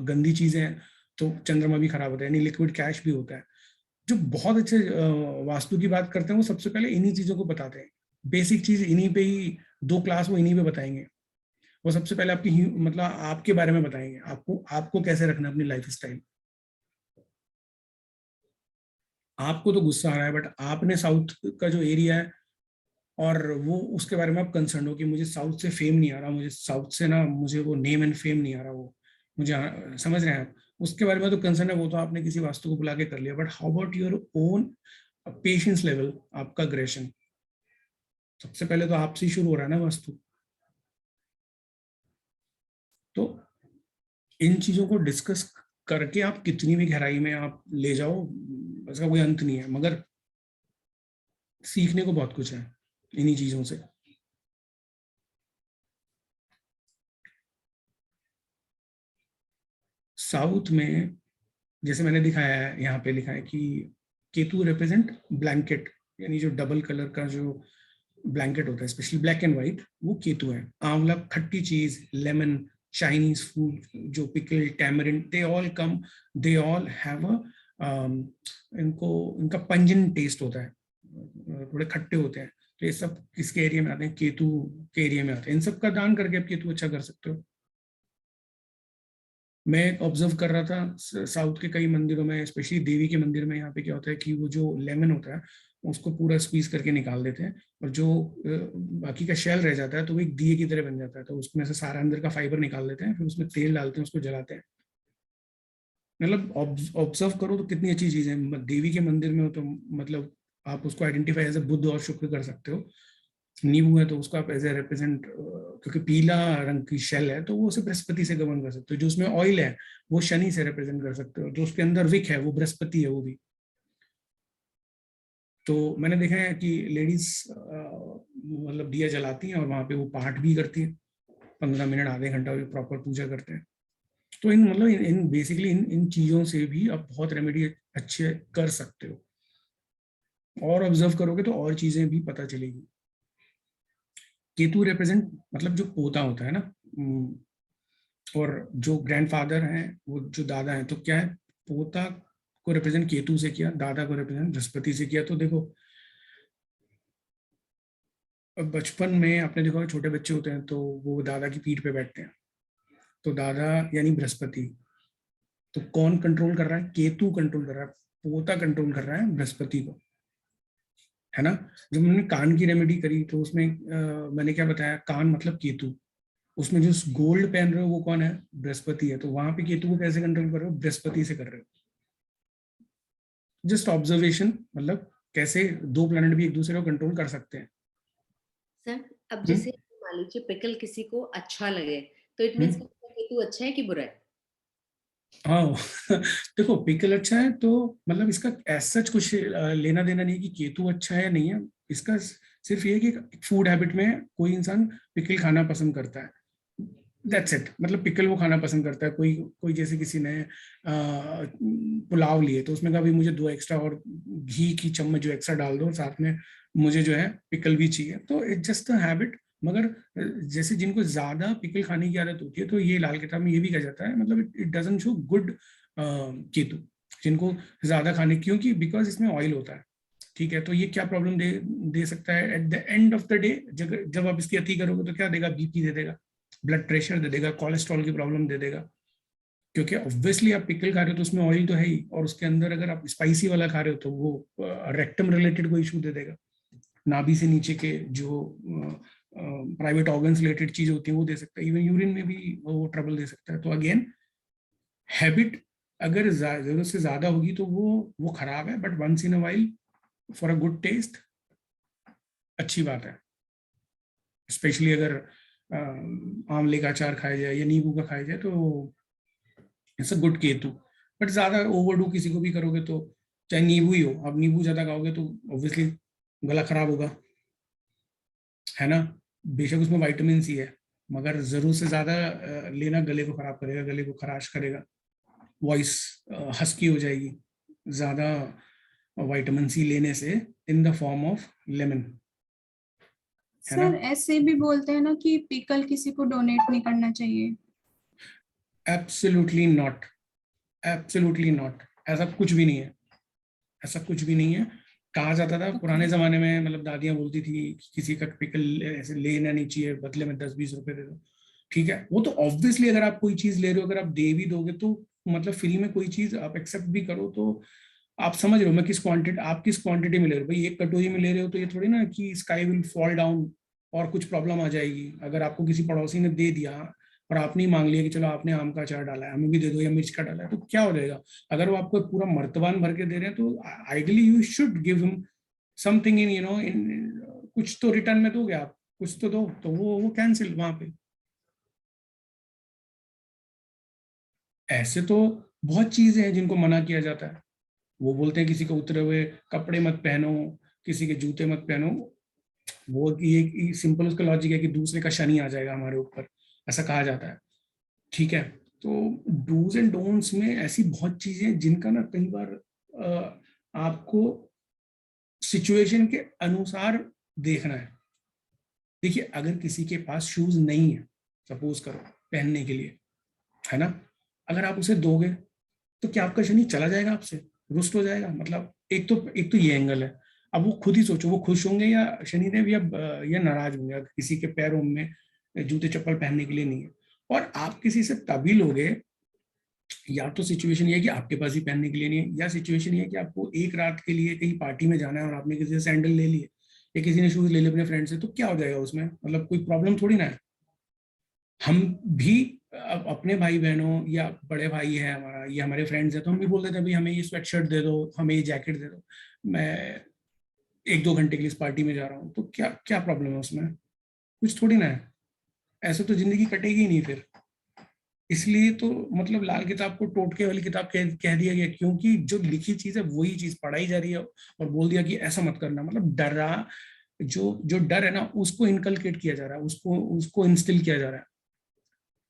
गंदी चीजें हैं, तो चंद्रमा भी खराब होता है, यानी लिक्विड कैश भी होता है। जो बहुत अच्छे वास्तु की बात करते हैं वो सबसे पहले इन्हीं चीजों को बताते हैं, बेसिक चीज इन्हीं पे ही, 2 क्लास वो इन्हीं पे बताएंगे। वो सबसे पहले आपकी मतलब आपके बारे में बताएंगे, आपको आपको कैसे रखना है अपनी लाइफ स्टाइल। आपको तो गुस्सा आ रहा है, बट आपने साउथ का जो एरिया है और वो उसके बारे में आप कंसर्न हो कि मुझे साउथ से फेम नहीं आ रहा, मुझे साउथ से ना, मुझे वो नेम एंड फेम नहीं आ रहा, वो मुझे समझ रहे हैं आप, उसके बारे में तो कंसर्न है, वो तो आपने किसी वास्तु को बुला के कर लिया। But how about your own patience level, आपका अग्रेशन, सबसे पहले तो आपसे ही शुरू हो रहा है ना वास्तु। तो इन चीजों को डिस्कस करके आप कितनी भी गहराई में आप ले जाओ, इसका कोई अंत नहीं है, मगर सीखने को बहुत कुछ है इन्हीं चीजों से। साउथ में जैसे मैंने दिखाया है, यहाँ पे लिखा है कि केतु रिप्रेजेंट ब्लैंकेट, यानी जो डबल कलर का जो ब्लैंकेट होता है, स्पेशली ब्लैक एंड व्हाइट, वो केतु है। आंवला, खट्टी चीज, लेमन, चाइनीज फूड, जो pickle, tamarind, they all come, they all have a इनको, इनका पंजेंट टेस्ट होता है, थोड़े खट्टे होते हैं। तो ये सब किसके एरिया में आते हैं, केतु के एरिया में आते हैं। इन सब का दान करके आप केतु अच्छा कर सकते हो। मैं ऑब्जर्व कर रहा था साउथ के कई मंदिरों में, स्पेशली देवी के मंदिर में, यहाँ पे क्या होता है कि वो जो लेमन होता है उसको पूरा स्क्वीज करके निकाल देते हैं, और जो बाकी का शेल रह जाता है तो वो एक दिए की तरह बन जाता है, तो उसमें से सारा अंदर का फाइबर निकाल देते हैं, फिर उसमें तेल डालते हैं, उसको जलाते हैं। मतलब ऑब्जर्व करो तो कितनी अच्छी चीज है। देवी के मंदिर में हो तो मतलब आप उसको आइडेंटिफाई एज ए बुध और शुक्र कर सकते हो। नींबू है तो उसको आप एज ए रिप्रेजेंट, क्योंकि पीला रंग की शेल है तो वो उसे बृहस्पति से गवर्न कर सकते हो। जो उसमें ऑयल है वो शनि से रिप्रेजेंट कर सकते हो। जो उसके अंदर विक है वो बृहस्पति है, वो भी। तो मैंने देखा है कि लेडीज मतलब दिया जलाती हैं और वहां पे वो पाठ भी करती हैं, 15 मिनट आधे घंटा भी प्रॉपर पूजा करते हैं। तो इन मतलब इन बेसिकली इन चीजों से भी आप बहुत रेमेडी अच्छे कर सकते हो, और ऑब्जर्व करोगे तो और चीजें भी पता चलेगी। केतु रिप्रेजेंट मतलब जो पोता होता है ना, और जो ग्रैंडफादर हैं, वो जो दादा हैं, तो क्या है, पोता को रिप्रेजेंट केतु से किया, दादा को रिप्रेजेंट बृहस्पति से किया। तो देखो अब बचपन में आपने देखा छोटे बच्चे होते हैं तो वो दादा की पीठ पे बैठते हैं, तो दादा यानी बृहस्पति। तो कौन कंट्रोल कर रहा है, केतु कंट्रोल कर रहा है, पोता कंट्रोल कर रहा है बृहस्पति को। है ना। जब हमने कान की रेमेडी करी तो उसमें मैंने क्या बताया, कान मतलब केतु, उसमें जो गोल्ड पहन रहे हो वो कौन है, बृहस्पति है, तो वहां पे केतु को कैसे कंट्रोल कर रहे हो, बृहस्पति से कर रहे हो। जस्ट ऑब्जर्वेशन, मतलब कैसे दो प्लैनेट भी एक दूसरे को कंट्रोल कर सकते हैं। सर अब हम्म? जैसे मान लीजिए पिकल किसी को अच्छा लगे तो इट मीन्स हम्म? केतु अच्छा है कि बुरा है? हाँ देखो पिकल अच्छा है तो मतलब इसका ऐसा कुछ लेना देना नहीं है कि केतु अच्छा है या नहीं है। इसका सिर्फ ये है कि फूड हैबिट में कोई इंसान पिकल खाना पसंद करता है, दैट्स इट। मतलब पिकल वो खाना पसंद करता है। कोई कोई जैसे किसी ने पुलाव लिए तो उसमें कहा भाई मुझे 2 एक्स्ट्रा और घी की चम्मच जो एक्स्ट्रा डाल दो और साथ में मुझे जो है पिकल भी चाहिए, तो इट्स जस्ट अ हैबिट। मगर जैसे जिनको ज्यादा पिकल खाने की आदत होती है तो ये लाल किताब में ये भी कहा जाता है, मतलब it doesn't show good Ketu जिनको ज्यादा खाने, क्योंकि बिकॉज इसमें ऑयल होता है। ठीक है, तो ये क्या प्रॉब्लम दे दे सकता है at the end of the day, जब आप इसकी अति करोगे तो क्या देगा, बीपी दे देगा, ब्लड प्रेशर दे देगा, कोलेस्ट्रॉल की प्रॉब्लम दे देगा। क्योंकि ऑब्वियसली आप पिकल खा रहे हो तो उसमें ऑयल तो है ही, और उसके अंदर अगर आप स्पाइसी वाला खा रहे हो तो वो रेक्टम रिलेटेड कोई इशू दे देगा, नाभि से नीचे के जो प्राइवेट ऑर्गन्स रिलेटेड चीज होती है वो दे सकता है, इवन यूरिन में भी वो ट्रबल दे सकता है। तो अगेन हैबिट अगर जरूरत से ज्यादा होगी तो वो खराब है, but once in a while for a good test अच्छी बात है। स्पेशली अगर आंवले का अचार खाया जाए या नींबू का खाया जाए तो it's a good Ketu. But ज्यादा ओवरडू किसी को भी करोगे तो, चाहे नींबू ही हो, अब नींबू ज्यादा खाओगे तो ऑब्वियसली गला खराब होगा, है ना। बेशक उसमें विटामिन सी है, मगर जरूर से ज्यादा लेना गले को खराब करेगा, गले को खराश करेगा, वॉइस हस्की हो जाएगी ज्यादा विटामिन सी लेने से in the form of lemon, है ना। सर ऐसे भी बोलते हैं ना कि पिकल किसी को डोनेट नहीं करना चाहिए। एब्सोल्युटली नॉट, एब्सोल्युटली नॉट, ऐसा कुछ भी नहीं है, ऐसा कुछ भी नहीं है। कहा जाता था पुराने ओके। जमाने में, मतलब दादियां बोलती थी कि किसी का पिकल ऐसे लेना नहीं चाहिए, बदले में 10-20 रुपए दे दो। ठीक है, वो तो ऑब्वियसली अगर आप कोई चीज ले रहे हो, अगर आप दे भी दोगे तो मतलब फ्री में कोई चीज आप एक्सेप्ट भी करो तो आप समझ रहे हो मैं किस क्वांटिटी, आप किस क्वांटिटी में ले रहे हो। भाई एक कटोरी में ले रहे हो तो ये थोड़ी ना कि स्काई विल फॉल डाउन और कुछ प्रॉब्लम आ जाएगी। अगर आपको किसी पड़ोसी ने दे दिया और आपने ही मांग लिया कि चलो आपने आम का अचार डाला है हमें भी दे दो, या मिर्च का डाला है, तो क्या हो जाएगा। अगर वो आपको पूरा मर्तबान भर के दे रहे हैं तो ideally you should give him something in in कुछ तो रिटर्न में दोगे आप, कुछ तो दो, तो वो कैंसिल वहां पे। ऐसे तो बहुत चीजें हैं जिनको मना किया जाता है। वो बोलते हैं किसी को उतरे हुए कपड़े मत पहनो, किसी के जूते मत पहनो। वो ये सिंपल उसका लॉजिक है कि दूसरे का शनि आ जाएगा हमारे ऊपर, ऐसा कहा जाता है। ठीक है, तो डूज एंड डोंट्स में ऐसी बहुत चीजें हैं जिनका ना कई बार आपको सिचुएशन के अनुसार देखना है। देखिए अगर किसी के पास शूज नहीं है, सपोज करो पहनने के लिए, है ना, अगर आप उसे दोगे तो क्या आपका शनि चला जाएगा आपसे, रुष्ट हो जाएगा। मतलब एक तो ये एंगल है। अब वो खुद ही सोचो वो खुश होंगे या शनिदेव या नाराज होंगे अगर किसी के पैरों में जूते चप्पल पहनने के लिए नहीं है। और आप किसी से तभी लोगे, या तो सिचुएशन ये है कि आपके पास ही पहनने के लिए नहीं है, या सिचुएशन ये है कि आपको एक रात के लिए कहीं पार्टी में जाना है और आपने किसी से सैंडल ले लिए या किसी ने शूज ले लिए अपने फ्रेंड से, तो क्या हो जाएगा उसमें, मतलब कोई प्रॉब्लम थोड़ी ना है। हम भी अपने भाई बहनों या बड़े भाई है हमारा, ये हमारे फ्रेंड्स है, तो हम भी बोल देते हैं भाई हमें ये स्वेट शर्ट दे दो, हमें ये जैकेट दे दो, मैं 1-2 घंटे के लिए इस पार्टी में जा रहा हूँ, तो क्या क्या प्रॉब्लम है उसमें, कुछ थोड़ी ना है। ऐसे तो जिंदगी कटेगी ही नहीं फिर। इसलिए तो मतलब लाल किताब को टोटके वाली किताब कह दिया गया, क्योंकि जो लिखी चीज है वही चीज पढ़ाई जा रही है, और बोल दिया कि ऐसा मत करना, मतलब डरा, जो जो डर है ना उसको इनकलकेट किया जा रहा है, उसको उसको इंस्टिल किया जा रहा है।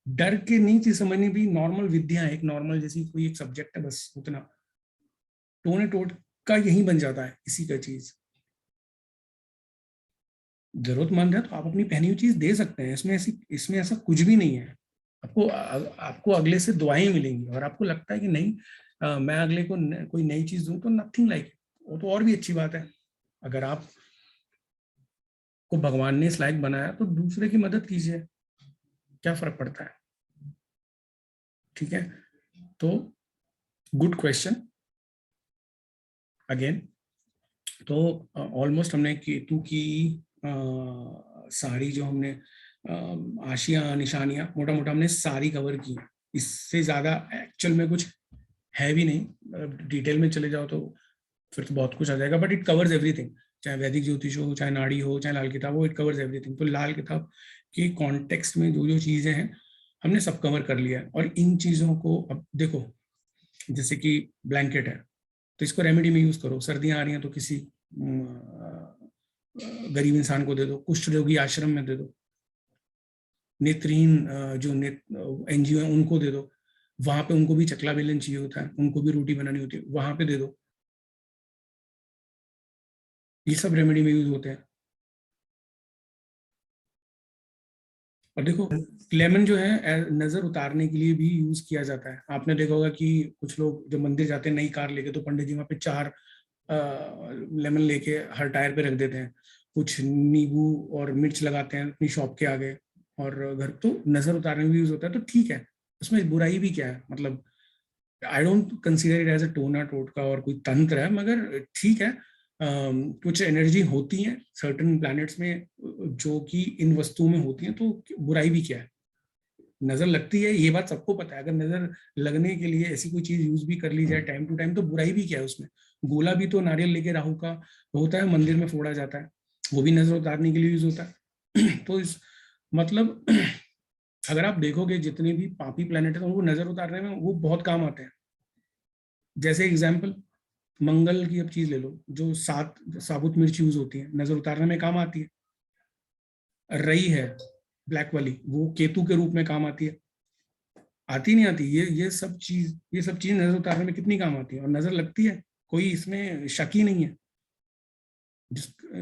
डर के नहीं चीज समझनी भी नॉर्मल विद्या है, एक नॉर्मल जैसी कोई एक सब्जेक्ट है, बस उतना। टोने टोट का यही बन जाता है इसी का चीज। जरूरतमंद है तो आप अपनी पहनी हुई चीज दे सकते हैं, इसमें ऐसा कुछ भी नहीं है। आपको अगले से दुआएं मिलेंगी, और आपको लगता है कि नहीं मैं अगले को कोई नई चीज दूं तो नथिंग लाइक, वो तो और भी अच्छी बात है। अगर आप को भगवान ने इस लायक बनाया तो दूसरे की मदद कीजिए, क्या फर्क पड़ता है। ठीक है, तो गुड क्वेश्चन अगेन। तो ऑलमोस्ट हमने केतु की सारी जो हमने आशियां निशानियां मोटा मोटा हमने सारी कवर की। इससे ज्यादा एक्चुअल में कुछ है भी नहीं, डिटेल में चले जाओ तो फिर तो बहुत कुछ आ जाएगा, बट इट कवर्स एवरीथिंग, चाहे वैदिक ज्योतिष हो, चाहे नाड़ी हो, चाहे लाल किताब हो, इट कवर्स एवरीथिंग। तो लाल किताब के कॉन्टेक्स्ट में जो जो चीजें हैं हमने सब कवर कर लिया है। और इन चीजों को अब देखो, जैसे कि ब्लैंकेट है तो इसको रेमेडी में यूज करो, सर्दियां आ रही हैं तो किसी गरीब इंसान को दे दो, कुष्ठ रोगी आश्रम में दे दो, नेत्रहीन जो एनजीओ है उनको दे दो, वहां पे उनको भी चकला बेलन चाहिए होता है, उनको भी रोटी बनानी होती है, वहां पे दे दो। ये सब रेमेडी में यूज होते हैं। और देखो लेमन जो है नजर उतारने के लिए भी यूज किया जाता है। आपने देखा होगा कि कुछ लोग जब मंदिर जाते हैं नई कार लेके तो पंडित जी वहां पे 4 लेमन लेके हर टायर पे रख देते हैं, कुछ नींबू और मिर्च लगाते हैं अपनी शॉप के आगे, और घर तो नजर उतारने में भी यूज होता है। तो ठीक है, उसमें बुराई भी क्या है, मतलब I don't consider it as a टोना टोटका और कोई तंत्र है, मगर ठीक है। कुछ एनर्जी होती है सर्टेन प्लैनेट्स में जो कि इन वस्तुओं में होती है, तो बुराई भी क्या है। नजर लगती है, ये बात सबको पता है, अगर नजर लगने के लिए ऐसी कोई चीज यूज भी कर ली जाए टाइम टू टाइम तो बुराई भी क्या है उसमें। गोला भी तो नारियल लेके राहु का होता है, मंदिर में फोड़ा जाता है, वो भी नजर उतारने के लिए यूज होता है। तो इस मतलब अगर आप देखोगे जितने भी पापी प्लैनेट है तो उनको नजर उतारने में वो बहुत काम आते हैं। जैसे एग्जाम्पल मंगल की अब चीज ले लो, जो 7 साबुत मिर्च यूज होती है, नजर उतारने में काम आती है। रई है ब्लैक वाली, वो केतु के रूप में काम आती है, आती नहीं आती। ये सब चीज नजर उतारने में कितनी काम आती है और नजर लगती है, कोई इसमें शक ही नहीं है।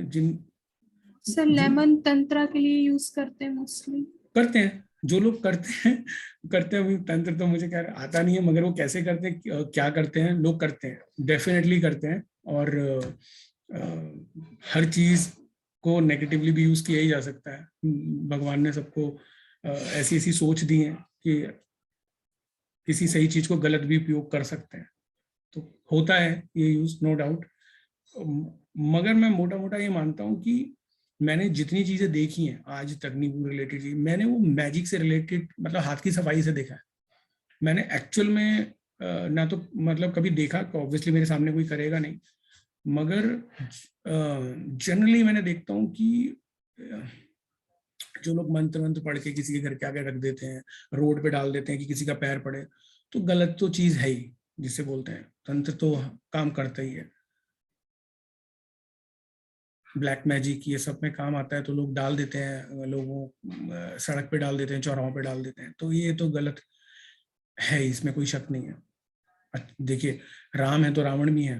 जिन सर लेमन तंत्रा के लिए यूज करते हैं मोस्टली। करते हैं, जो लोग करते हैं तंत्र तो मुझे क्या आता नहीं है, मगर वो कैसे करते हैं, क्या करते हैं, लोग करते हैं, डेफिनेटली करते हैं। और हर चीज को नेगेटिवली भी यूज किया ही जा सकता है। भगवान ने सबको ऐसी ऐसी सोच दी है कि किसी सही चीज को गलत भी उपयोग कर सकते हैं, तो होता है ये यूज, नो डाउट। मगर मैं मोटा मोटा ये मानता हूँ कि मैंने जितनी चीजें देखी हैं आज तक नींबू रिलेटेड चीज, मैंने वो मैजिक से रिलेटेड, मतलब हाथ की सफाई से देखा है। मैंने एक्चुअल में ना तो मतलब कभी देखा, ऑब्वियसली मेरे सामने कोई करेगा नहीं, मगर जनरली मैंने देखता हूँ कि जो लोग मंत्र मंत्र पढ़ के किसी के घर के आगे रख देते हैं, रोड पे डाल देते हैं कि किसी का पैर पड़े, तो गलत तो चीज है ही, जिसे बोलते हैं तंत्र तो काम करता ही है। ब्लैक मैजिक ये सब में काम आता है, तो लोग डाल देते हैं, लोगों सड़क पे डाल देते हैं, चौराहों पे डाल देते हैं, तो ये तो गलत है, इसमें कोई शक नहीं है। देखिए राम है तो रावण भी है,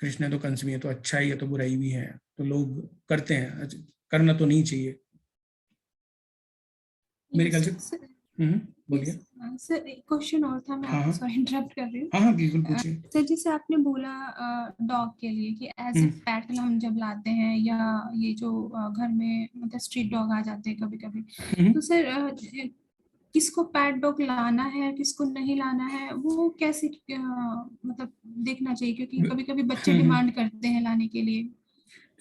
कृष्ण है तो कंस भी है, तो अच्छा ही है तो बुराई भी है, तो लोग करते हैं, करना तो नहीं चाहिए मेरे ख्याल से। बोलिए। सर एक क्वेश्चन और था, मैं हाँ आपको सॉरी इंटरप्ट कर रही हूँ। हाँ बिल्कुल पूछिए। सर जैसे आपने बोला डॉग के लिए कि एज ए पेट हम जब लाते हैं, या ये जो घर में मतलब स्ट्रीट डॉग आ जाते हैं कभी कभी, तो सर किसको पेट डॉग लाना है किसको नहीं लाना है, वो कैसे मतलब देखना चाहिए, क्योंकि कभी कभी बच्चे डिमांड करते हैं लाने के लिए।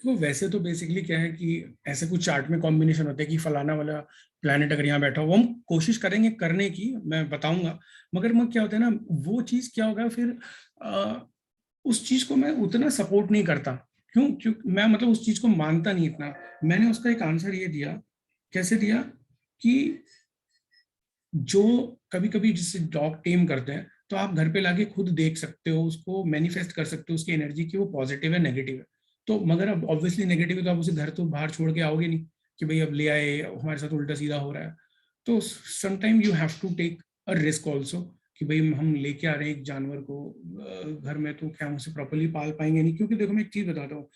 तो वैसे तो बेसिकली क्या है कि ऐसे कुछ चार्ट में कॉम्बिनेशन होते हैं कि फलाना वाला प्लैनेट अगर यहाँ बैठा हो, वो हम कोशिश करेंगे करने की, मैं बताऊंगा, मगर मैं क्या होता है ना, वो चीज क्या होगा फिर उस चीज को मैं उतना सपोर्ट नहीं करता। क्यों मैं मतलब उस चीज को मानता नहीं इतना। मैंने उसका एक आंसर ये दिया, कैसे दिया कि जो कभी कभी जिससे डॉग टेम करते हैं तो आप घर पे लाके खुद देख सकते हो, उसको मैनिफेस्ट कर सकते हो उसकी एनर्जी की, वो पॉजिटिव है नेगेटिव है। तो मगर अब ऑब्वियसली नेगेटिव है तो आप उसे घर तो बाहर छोड़ के आओगे नहीं कि भाई अब ले आए हमारे साथ उल्टा सीधा हो रहा है। तो sometime you have to take a risk also कि भाई हम लेके आ रहे हैं एक जानवर को घर में, तो क्या हम उसे प्रॉपरली पाल पाएंगे नहीं। क्योंकि देखो मैं एक चीज बताता हूँ,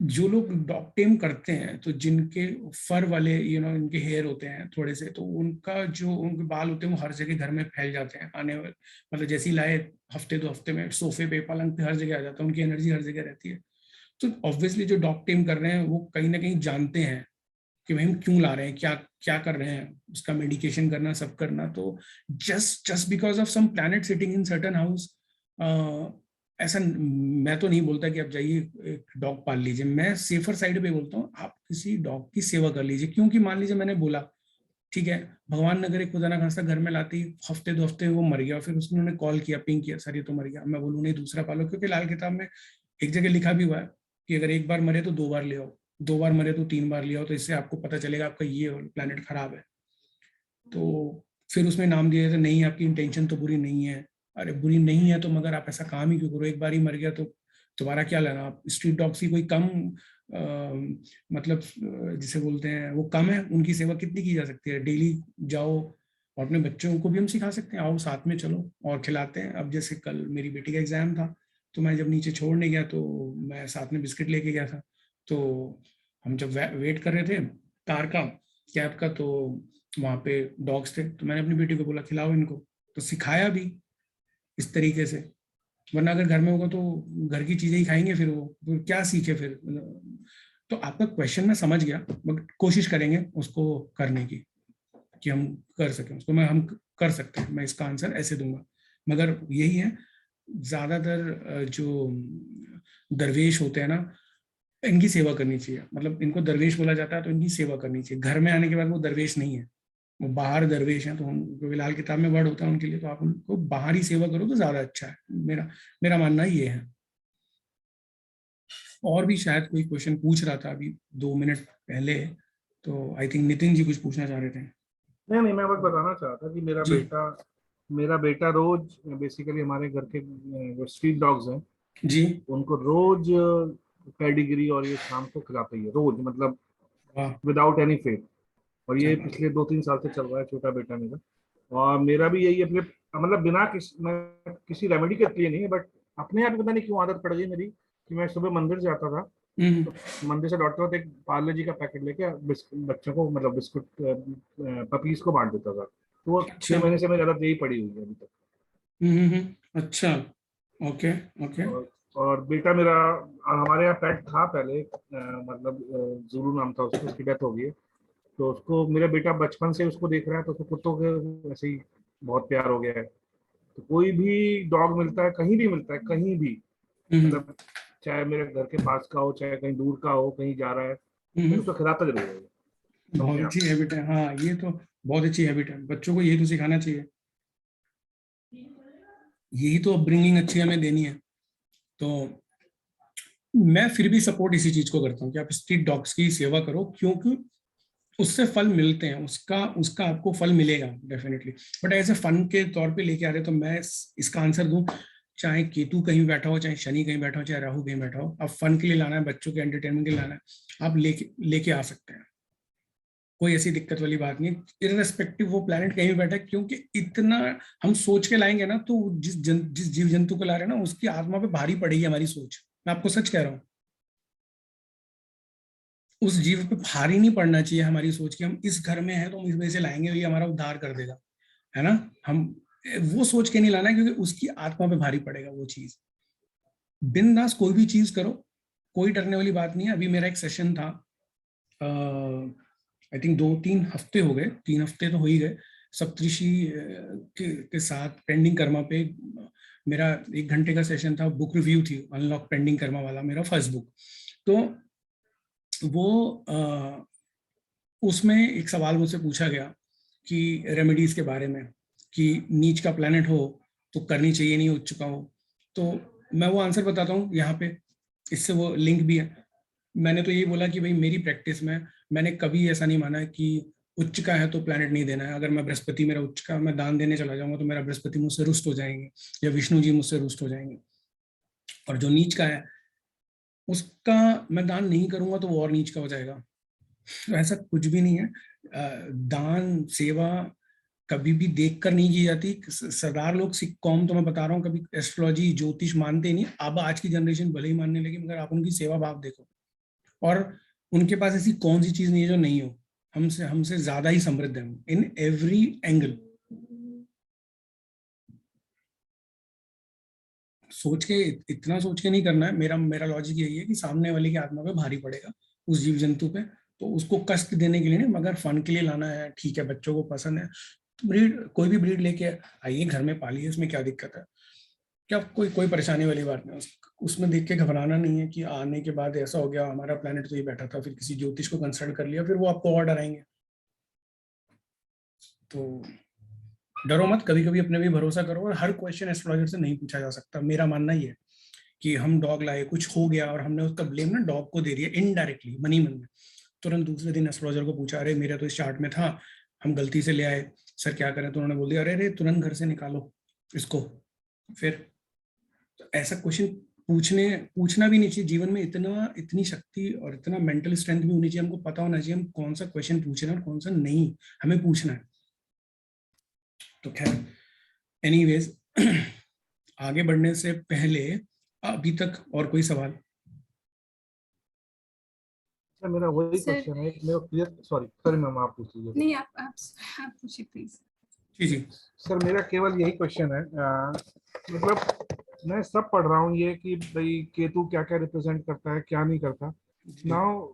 जो लोग डॉग टेम करते हैं तो जिनके फर वाले इनके हेयर होते हैं थोड़े से, तो उनका जो उनके बाल होते हैं वो हर जगह घर में फैल जाते हैं, आने वाले मतलब जैसे ही लाए हफ्ते 2 हफ्ते में सोफे पे पलंग पे हर जगह आ जाता है, उनकी एनर्जी हर जगह रहती है। तो ऑब्वियसली जो डॉग टेम कर रहे हैं वो कहीं ना कहीं जानते हैं कि भाई हम क्यों ला रहे हैं, क्या क्या कर रहे हैं, उसका मेडिकेशन करना सब करना। तो just because of some planet sitting in certain house ऐसा मैं तो नहीं बोलता कि आप जाइए एक डॉग पाल लीजिए, मैं सेफर साइड पे बोलता हूँ आप किसी डॉग की सेवा कर लीजिए। क्योंकि मान लीजिए मैंने बोला ठीक है, भगवान न करे खुदा ना खास्ता घर में लाते ही हफ्ते 2 हफ्ते वो मर गया, फिर उसने कॉल किया, पिंग किया, सर ये तो मर गया, मैं बोलूँ नहीं दूसरा पालो, क्योंकि लाल किताब में एक जगह लिखा भी हुआ है कि अगर एक बार मरे तो 2 बार ले आओ, 2 बार मरे तो 3 बार ले आओ, तो इससे आपको पता चलेगा आपका ये प्लेनेट खराब है। तो फिर उसमें नाम दिया था, नहीं आपकी इंटेंशन तो बुरी नहीं है। अरे बुरी नहीं है तो मगर आप ऐसा काम ही क्यों करो, एक बार ही मर गया तो दोबारा क्या लेना। आप स्ट्रीट डॉग्स की कोई कम मतलब जिसे बोलते हैं वो कम है, उनकी सेवा कितनी की जा सकती है। डेली जाओ, और अपने बच्चों को भी हम सिखा सकते हैं, आओ साथ में चलो और खिलाते हैं। अब जैसे कल मेरी बेटी का एग्जाम था, तो मैं जब नीचे छोड़ने गया तो मैं साथ में बिस्किट लेके गया था, तो हम जब वेट कर रहे थे कार का, कैब का, तो वहाँ पे डॉग्स थे, तो मैंने अपनी बेटी को बोला खिलाओ इनको, तो सिखाया भी इस तरीके से। वरना अगर घर में होगा तो घर की चीजें ही खाएंगे, फिर वो क्या सीखे फिर। तो आपका क्वेश्चन मैं समझ गया, बट कोशिश करेंगे उसको करने की, कि हम कर सकें उसको। हम कर सकते हैं, मैं इसका आंसर ऐसे दूंगा। मगर यही है, ज्यादातर जो दरवेश होते हैं ना, इनकी सेवा करनी चाहिए। मतलब इनको दरवेश बोला जाता है तो इनकी सेवा करनी चाहिए। घर में आने के बाद वो दरवेश नहीं है, वो बाहर दरवेश हैं। तो क्योंकि लाल किताब में वर्ड होता है उनके लिए, तो आप उनको बाहरी सेवा करो तो ज्यादा अच्छा है। मेरा मानना ये है। और भी शायद कोई क्वेश्चन पूछ रहा था अभी 2 मिनट पहले, तो आई थिंक नितिन जी कुछ पूछना चाह रहे थे। नहीं नहीं, मैं बस बताना चाह रहा था कि जी मेरा बेटा रोज बेसिकली हमारे घर के जो स्ट्रीट डॉग्स हैं जी, उनको रोज पेडिग्री और ये शाम को खिलाते ही है रोज, मतलब वाह, विदाउट एनी फेल। और क्या ये बात पिछले 2-3 साल से चल रहा है, छोटा बेटा मेरा। और मेरा भी यही अपने मतलब बिना मैं किसी रेमेडी के लिए नहीं है, बट अपने आप पता नहीं क्यों आदत पड़ गई मेरी कि मैं सुबह मंदिर जाता था, है। तो मंदिर से लौटते वक्त एक पार्ले जी का पैकेट लेके बच्चों को मतलब बिस्कुट पपीज को बांट देता था। तो वो अच्छा। 6 महीने से मेरी आदत यही पड़ी हुई है अभी तक। अच्छा, ओके ओके। और बेटा मेरा हमारे यहाँ पेट था पहले, मतलब जुलू नाम था उसका, उसकी डेथ हो गई है। तो उसको मेरा बेटा बचपन से उसको देख रहा है, तो उसको कुत्तों के ऐसे ही बहुत प्यार हो गया है। तो कोई भी डॉग मिलता है, कहीं भी मिलता है, कहीं भी, हम्म मतलब चाहे मेरे घर के पास का हो, चाहे कहीं दूर का हो, कहीं जा रहा है, मैं हम्म, उसको खिलाता जरूर है बहुत अपने आप। अच्छी हैबिट है। हाँ, ये तो बहुत अच्छी हैबिट है, बच्चों को यही तो सिखाना चाहिए। यही तो अपब्रिंगिंग अच्छी हमें देनी है। तो मैं फिर भी सपोर्ट इसी चीज को करता हूँ कि आप स्ट्रीट डॉग्स की सेवा करो, क्योंकि उससे फल मिलते हैं, उसका उसका आपको फल मिलेगा डेफिनेटली। बट ऐसे फन के तौर पे लेके आ रहे, तो मैं इसका आंसर दूं, चाहे केतु कहीं बैठा हो, चाहे शनि कहीं बैठा हो, चाहे राहु कहीं बैठा हो, आप फन के लिए लाना है, बच्चों के एंटरटेनमेंट के लिए लाना है, आप लेके आ सकते हैं। कोई ऐसी दिक्कत वाली बात नहीं, इररेस्पेक्टिव वो प्लेनेट कहीं भी बैठा है। क्योंकि इतना हम सोच के लाएंगे ना, तो जिस जीव जंतु को ला रहे हैं ना, उसकी आत्मा पे भारी पड़ेगी हमारी सोच। मैं आपको सच कह रहा हूँ, उस जीव पे भारी नहीं पड़ना चाहिए हमारी सोच की, हम इस घर में हैं तो हम इस वजह से लाएंगे, ये हमारा उद्धार कर देगा, है ना। हम वो सोच के नहीं लाना है, क्योंकि उसकी आत्मा पे भारी पड़ेगा वो चीज। बिंदास कोई भी चीज करो, कोई डरने वाली बात नहीं है। अभी मेरा एक सेशन था, आई थिंक 2-3 हफ्ते हो गए, 3 हफ्ते तो हो ही गए, सप्तऋषि के साथ पेंडिंग कर्मा पे मेरा 1 घंटे का सेशन था। बुक रिव्यू थी, अनलॉक पेंडिंग कर्मा वाला मेरा फर्स्ट बुक। तो वो उसमें एक सवाल मुझसे पूछा गया कि रेमेडीज के बारे में, कि नीच का प्लेनेट हो तो करनी चाहिए, नहीं उच्च का हो। तो मैं वो आंसर बताता हूँ यहाँ पे, इससे वो लिंक भी है। मैंने तो यही बोला कि भाई मेरी प्रैक्टिस में मैंने कभी ऐसा नहीं माना कि उच्च का है तो प्लेनेट नहीं देना है। अगर मैं बृहस्पति, मेरा उच्च का, मैं दान देने चला जाऊंगा तो मेरा बृहस्पति मुझसे रुष्ट हो जाएंगे, या विष्णु जी मुझसे रुष्ट हो जाएंगे। और जो नीच का है उसका मैं दान नहीं करूंगा तो वो और नीच का हो जाएगा। तो ऐसा कुछ भी नहीं है। दान सेवा कभी भी देख कर नहीं की जाती। सरदार लोग सिख कौम, तो मैं बता रहा हूँ, कभी एस्ट्रोलॉजी ज्योतिष मानते नहीं। अब आज की जनरेशन भले ही मानने लगी, मगर आप उनकी सेवा भाव देखो, और उनके पास ऐसी कौन सी चीज नहीं है जो नहीं हो। हमसे हमसे ज्यादा ही समृद्ध है इन एवरी एंगल। सोच के, इतना सोच के नहीं करना है। मेरा मेरा लॉजिक यही है कि सामने वाले की आत्मा पे भारी पड़ेगा, उस जीव जंतु पे, तो उसको कष्ट देने के लिए नहीं, मगर फन के लिए लाना है। ठीक है, बच्चों को पसंद है, ब्रीड कोई भी ब्रीड लेके आइए, घर में पालिए, इसमें क्या दिक्कत है। क्या कोई कोई परेशानी वाली बात नहीं, उसमें देख के घबराना नहीं है कि आने के बाद ऐसा हो गया, हमारा प्लेनेट तो ये बैठा था, फिर किसी ज्योतिष को कंसल्ट कर लिया, फिर वो आपको और डराएंगे। तो डरो मत, कभी कभी अपने भी भरोसा करो, और हर क्वेश्चन एस्ट्रोलॉजर से नहीं पूछा जा सकता। मेरा मानना ये है कि हम डॉग लाए, कुछ हो गया और हमने उसका ब्लेम ना डॉग को दे दिया इनडायरेक्टली, मन ही मन में, तुरंत दूसरे दिन एस्ट्रोलॉजर को पूछा, अरे मेरा तो इस चार्ट में था, हम गलती से ले आए, सर क्या करें? तो उन्होंने बोल दिया, अरे अरे तुरंत घर से निकालो इसको। फिर तो ऐसा क्वेश्चन पूछना भी नहीं चाहिए। जीवन में इतनी शक्ति और इतना मेंटल स्ट्रेंथ भी होनी चाहिए, हमको पता होना चाहिए हम कौन सा क्वेश्चन पूछ रहे हैं और कौन सा नहीं हमें पूछना है। तो खैर एनीवेज, आगे बढ़ने से पहले अभी तक और कोई सवाल? सर मेरा वही सर क्वेश्चन है, मेरा क्लियर, सॉरी सॉरी मैम, आप पूछ लीजिए। नहीं, आप पूछिए प्लीज। Ji ji. सर मेरा केवल यही क्वेश्चन है, मतलब मैं सब पढ़ रहा हूँ ये कि भाई केतु क्या क्या रिप्रेजेंट करता है, क्या नहीं करता। नाउ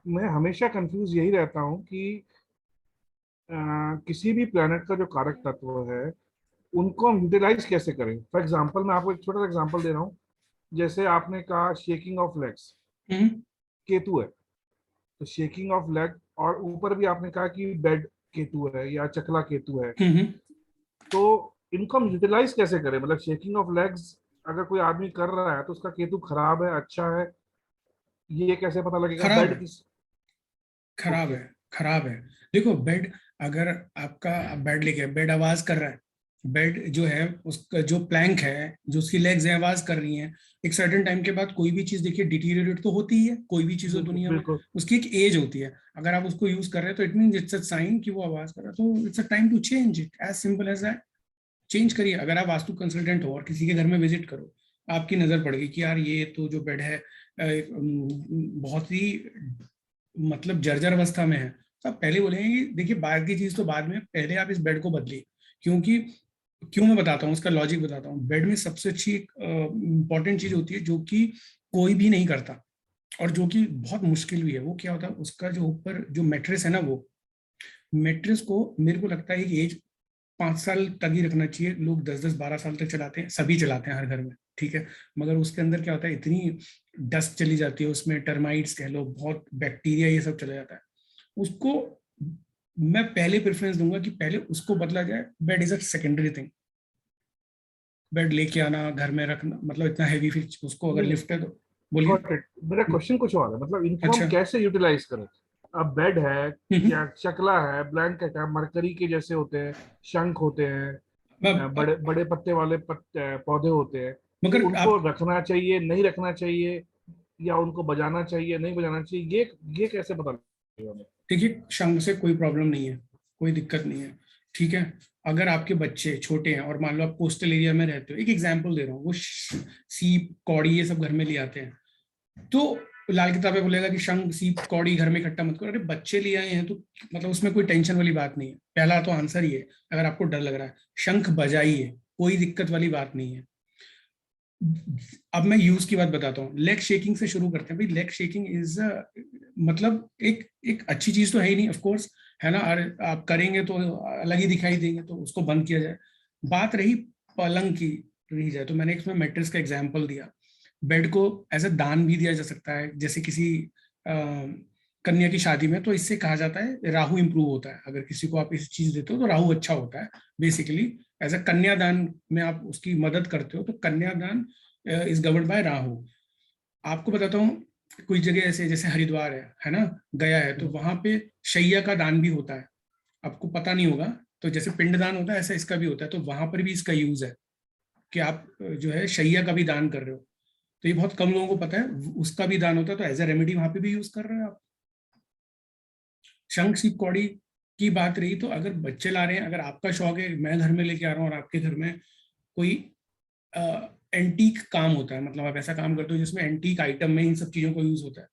मैं हमेशा कंफ्यूज यही रहता हूँ कि किसी भी प्लेनेट का जो कारक तत्व है उनको हम यूटिलाइज कैसे करें। फॉर एग्जांपल मैं आपको एक छोटा सा एग्जांपल दे रहा हूँ। जैसे आपने कहा शेकिंग ऑफ लेग्स, हम्म केतु है, तो शेकिंग ऑफ लेग, और ऊपर भी आपने कहा कि बेड केतु है या चकला केतु है। हम्म। तो इनको हम यूटिलाइज कैसे करें? मतलब शेकिंग ऑफ लेग्स अगर कोई आदमी कर रहा है तो उसका केतु खराब है, अच्छा है, ये कैसे पता लगेगा? खराब बेड है, किस? खराब ओके। है, खराब है। देखो बेड, अगर आपका बेड लेके बेड आवाज कर रहा है, बेड जो है उसका जो प्लैंक है, जो उसकी लेग्स है आवाज कर रही हैं, एक सर्टेन टाइम के बाद कोई भी चीज देखिए डिटीरियरेट तो होती ही है, कोई भी चीज हो बिल्कुल दुनिया में, बिल्कुल। उसकी एक एज होती है। अगर आप उसको यूज कर रहे हैं तो it mean it's a sign कि वो आवाज कर रहा है, तो it's a time to change it, as simple as that. Change करिए। अगर आप वास्तु कंसल्टेंट हो और किसी के घर में विजिट करो, आपकी नजर पड़ गई कि यार ये तो जो बेड है बहुत ही मतलब जर्जर अवस्था में है, तो आप पहले बोलेंगे कि देखिए बाहर की चीज तो बाद में, पहले आप इस बेड को बदलिए। क्योंकि क्यों मैं बताता हूँ, उसका लॉजिक बताता हूँ। बेड में सबसे अच्छी एक इंपॉर्टेंट चीज होती है जो कि कोई भी नहीं करता, और जो कि बहुत मुश्किल भी है। वो क्या होता है, उसका जो ऊपर जो मेट्रेस है ना, वो मेट्रेस को मेरे को लगता है कि एज 5 साल तक ही रखना चाहिए। लोग 10-10 12 साल तक चलाते हैं, सभी चलाते हैं हर घर में, ठीक है। मगर उसके अंदर क्या होता है, इतनी डस्ट चली जाती है उसमें, टर्माइट्स कह लो, बहुत बैक्टीरिया, ये सब चला जाता है। उसको मैं पहले प्रेफरेंस दूंगा कि पहले उसको बदला जाए। Bed is a secondary thing. Bed लेके आना, घर में रखना, मतलब इतना हैवी, फिर उसको अगर नहीं, लिफ्ट है तो बोलिए। Got it. मेरा क्वेश्चन कुछ और है, मतलब इनको हम अच्छा। कैसे यूटिलाइज करें? अब बेड है हम्म। या चकला है, ब्लैंकेट है, मरकरी के जैसे होते हैं, शंख होते हैं, मैं- बड़े बड़े पत्ते वाले पौधे होते हैं, तो मगर उनको आप रखना चाहिए नहीं रखना चाहिए, या उनको बजाना चाहिए नहीं बजाना चाहिए, ये कैसे पता लगेगा हमें? देखिए, शंख से कोई प्रॉब्लम नहीं है, कोई दिक्कत नहीं है, ठीक है। अगर आपके बच्चे छोटे हैं और मान लो आप कोस्टल एरिया में रहते हो, एक एग्जांपल दे रहा हूँ, वो सीप कौड़ी ये सब घर में ले आते हैं, तो लाल किताबें बोलेगा कि शंख सीप कौड़ी घर में इकट्ठा मत करो। अरे बच्चे ले आए हैं तो मतलब उसमें कोई टेंशन वाली बात नहीं है। पहला तो आंसर ये है, अगर आपको डर लग रहा है, शंख बजाइए, कोई दिक्कत वाली बात नहीं है। अब मैं यूज की बात बताता हूँ। लेग शेकिंग से शुरू करते हैं भाई। लेग शेकिंग इज मतलब एक एक अच्छी चीज तो है ही नहीं, ऑफ कोर्स, है ना। अरे आप करेंगे तो अलग ही दिखाई देंगे, तो उसको बंद किया जाए। बात रही पलंग की, रही जाए, तो मैंने इसमें मैट्रेस का एग्जांपल दिया। बेड को एज अ दान भी दिया जा सकता है, जैसे किसी कन्या की शादी में, तो इससे कहा जाता है राहु इंप्रूव होता है। अगर किसी को आप इस चीज देते हो तो राहु अच्छा होता है बेसिकली। एज अ कन्यादान में आप उसकी मदद करते हो, तो कन्यादान इज गवर्न बाय राहु। आपको बताता हूँ, कुछ जगह ऐसे जैसे हरिद्वार है ना, गया है, तो वहां पे शैया का दान भी होता है। आपको पता नहीं होगा, तो जैसे पिंडदान होता है ऐसा इसका भी होता है, तो वहां पर भी इसका यूज है कि आप जो है शैया का भी दान कर रहे हो। तो ये बहुत कम लोगों को पता है, उसका भी दान होता है, तो एज अ रेमेडी वहां पे भी यूज कर रहे हो आप। शंख सीप कौड़ी की बात रही, तो अगर बच्चे ला रहे हैं, अगर आपका शौक है, मैं घर में लेके आ रहा हूँ और आपके घर में कोई एंटीक काम होता है, मतलब आप ऐसा काम करते हो जिसमें एंटीक आइटम में इन सब चीजों को यूज होता है,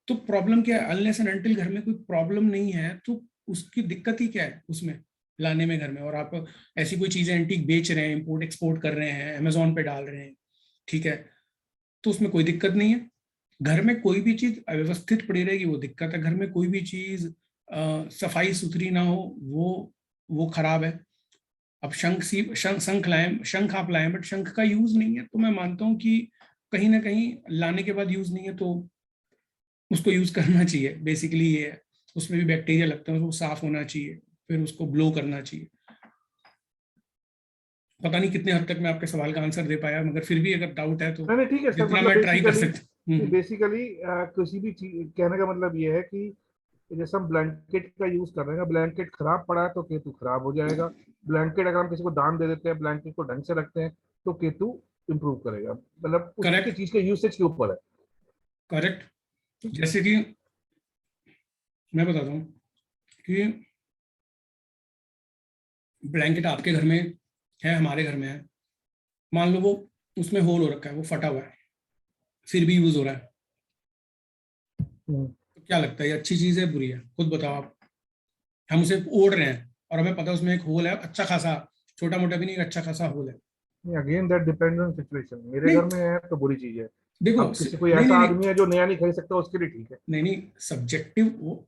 तो प्रॉब्लम क्या है? अनलेस एंड अनटिल घर में कोई प्रॉब्लम नहीं है, तो उसकी दिक्कत ही क्या है उसमें लाने में घर में? और आप ऐसी कोई चीजें एंटीक बेच रहे हैं, इंपोर्ट एक्सपोर्ट कर रहे हैं, अमेजोन पे डाल रहे हैं, ठीक है, तो उसमें कोई दिक्कत नहीं है। घर में कोई भी चीज अव्यवस्थित पड़ी रहेगी, वो दिक्कत है। घर में कोई भी चीज सफाई सुथरी ना हो, वो खराब है। अब शंख लाएं, शंख आप लाएं, बट शंख का यूज नहीं है, तो मैं मानता हूँ कि कहीं ना कहीं लाने के बाद यूज नहीं है तो उसको यूज करना चाहिए। बेसिकली ये है, उसमें भी बैक्टीरिया लगते हैं, उसको साफ होना चाहिए, फिर उसको ब्लो करना चाहिए। पता नहीं कितने हद तक मैं आपके सवाल का आंसर दे पाया, मगर फिर भी अगर डाउट है तो नहीं ठीक है सर, जितना मतलब मैं ट्राई कर सकता हूँ। बेसिकली किसी भी चीज कहने का मतलब ये है कि जैसे हम ब्लैंकेट का यूज कर रहे हैं, ब्लैंकेट खराब पड़ा है तो केतु खराब हो जाएगा। ब्लैंकेट अगर हम किसी को दान दे देते हैं, ब्लैंकेट को ढंग से रखते हैं, तो केतु इंप्रूव करेगा। मतलब उसके करेक्ट, चीज के यूसेज के ऊपर है। करेक्ट। जैसे कि मैं बताता हूँ कि ब्लैंकेट आपके घर में है, हमारे घर में है, मान लो वो उसमें होल हो रखा है, वो फटा हुआ है, फिर भी यूज हो रहा है, हम्म। तो क्या लगता है, ये अच्छी चीज है बुरी है? खुद बताओ आप। हम उसे ओढ़ रहे हैं और हमें पता है उसमें एक होल है, अच्छा खासा, छोटा मोटा भी नहीं, एक अच्छा खासा होल है। Again that depends on situation. मेरे नहीं घर में है तो बुरी चीज है। देखो, अब किसी कोई नहीं ऐसा नहीं नहीं आदमी है जो नया नहीं खरीद सकता, उसके लिए ठीक है। नहीं नहीं, सब्जेक्टिव वो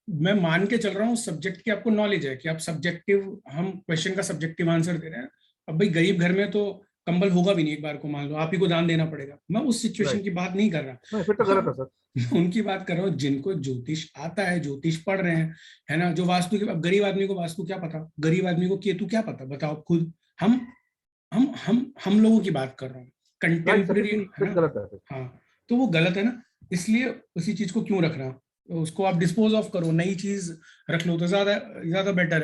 मैं मान के चल रहा हूँ, सब्जेक्ट की आपको नॉलेज है कि आप सब्जेक्टिव, हम क्वेश्चन का सब्जेक्टिव आंसर दे रहे हैं। अब भाई गरीब घर में तो कंबल होगा भी नहीं, एक बार को मान लो आप ही को दान देना पड़ेगा, मैं उस सिचुएशन राइट। की बात नहीं कर रहा। नहीं फिर तो गलत है सर। मैं उनकी बात कर रहा हूँ जिनको ज्योतिष आता है, ज्योतिष पढ़ रहे हैं, है ना, जो वास्तु की। अब गरीब आदमी को वास्तु क्या पता, गरीब आदमी को केतु क्या पता, बताओ खुद। हम हम लोगों की बात कर रहा हूँ, राइट सर, कंटेम्प्रेरी, है फिर ना। गलत है फिर। हाँ, तो वो गलत है ना, इसलिए उसी चीज को क्यों रखना, तो उसको आप डिस्पोज ऑफ करो, नई चीज रख लो तो ज्यादा ज्यादा बेटर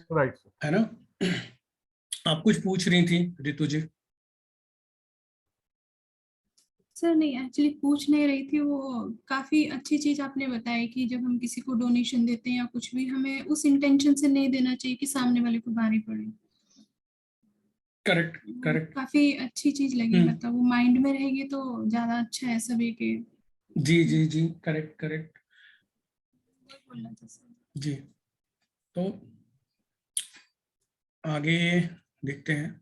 राइट सर। है ना। आप कुछ पूछ रही थी रितु जी? सर नहीं, एक्चुअली पूछ नहीं रही थी, वो काफी अच्छी चीज आपने बताई कि जब हम किसी को डोनेशन देते हैं या कुछ भी, हमें उस इंटेंशन से नहीं देना चाहिए कि सामने वाले को भारी पड़े। Correct, correct. काफी अच्छी चीज लगी, हम्म, मतलब वो माइंड में रहेगी तो ज्यादा अच्छा है सभी के। जी जी जी, करेक्ट करेक्ट। वही बोलना था सर। जी, तो आगे देखते हैं।